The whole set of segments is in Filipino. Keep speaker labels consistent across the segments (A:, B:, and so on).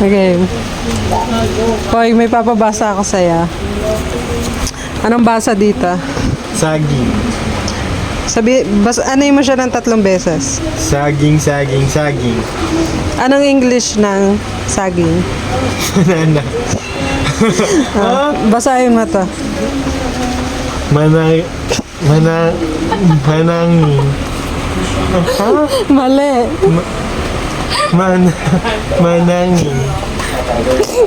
A: Okay. Hoy, may papabasa ako sa'yo. Anong basa dito?
B: Saging.
A: Ano mo siya ng 3 beses?
B: Saging, saging, saging.
A: Anong English ng saging?
B: Banana.
A: Basahin mo to.
B: Manang...
A: Mali.
B: Manangin.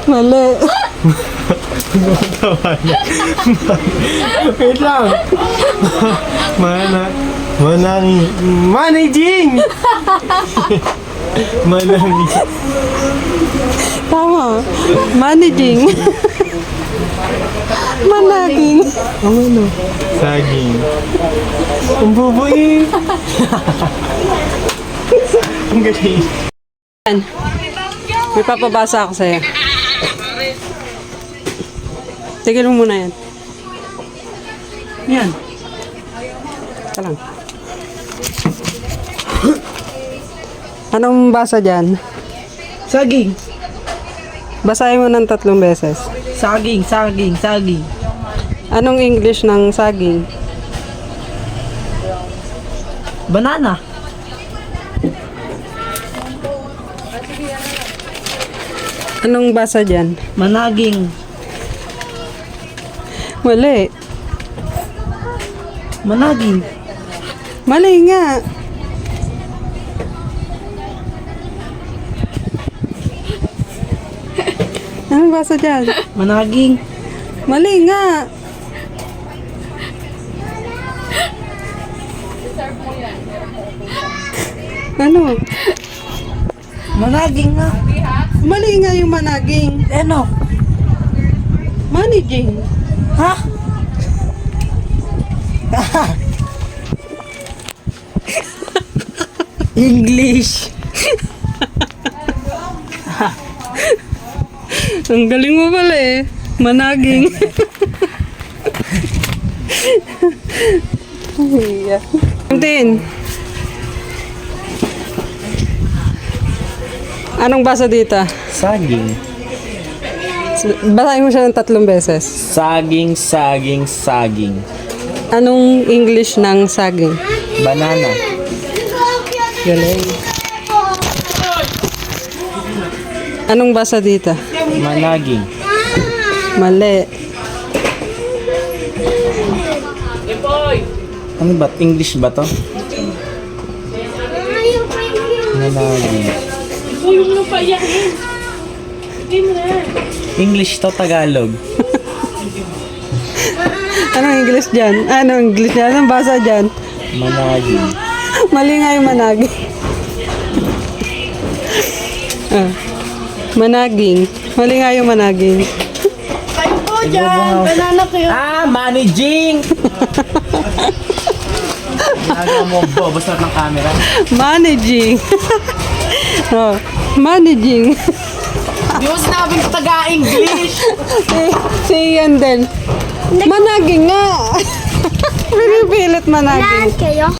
A: Mali.
B: Wait lang. Manangin. Managing! Manangin.
A: Tama. Managing. Managing. Ano?
B: Saging. Ang bubuin. Ang galing.
A: May papabasa ako sa'yo. Tigil mo muna yan. Yan. Ito lang. Anong basa dyan?
C: Saging.
A: Basahin mo ng 3 beses.
C: Saging, saging, saging.
A: Anong English ng saging?
C: Banana.
A: Anong basa dyan?
C: Managing.
A: Mali.
C: Managing.
A: Mali nga. Anong basa dyan?
C: Managing.
A: Mali nga. Ano?
C: Managing nga.
A: Mali nga yung managing.
C: Ano?
A: Managing.
C: Ha? English.
A: Ang galing mo pala eh. Managing. Tin. Anong basa dito?
D: Saging.
A: Basahin mo siya ng 3 beses.
D: Saging, saging, saging.
A: Anong English ng saging?
D: Banana.
A: Galing. Anong basa dito?
D: Managing.
A: Mali.
D: Ano ba? English ba to? Managing. English to, Tagalog.
A: Anong English dyan? Anong English dyan? Anong basa dyan?
D: Managing.
A: Mali nga yung managing. Managing. Mali nga yung managing.
C: Kayo po dyan. Banana kayo.
D: Ah, managing! Nagawa mo, bobos lahat ng camera.
A: Managing. Oh, managing.
C: Di mo sinabing taga-English.
A: Si Ian din. Managing nga. Pinipilit managing.
E: Kayo?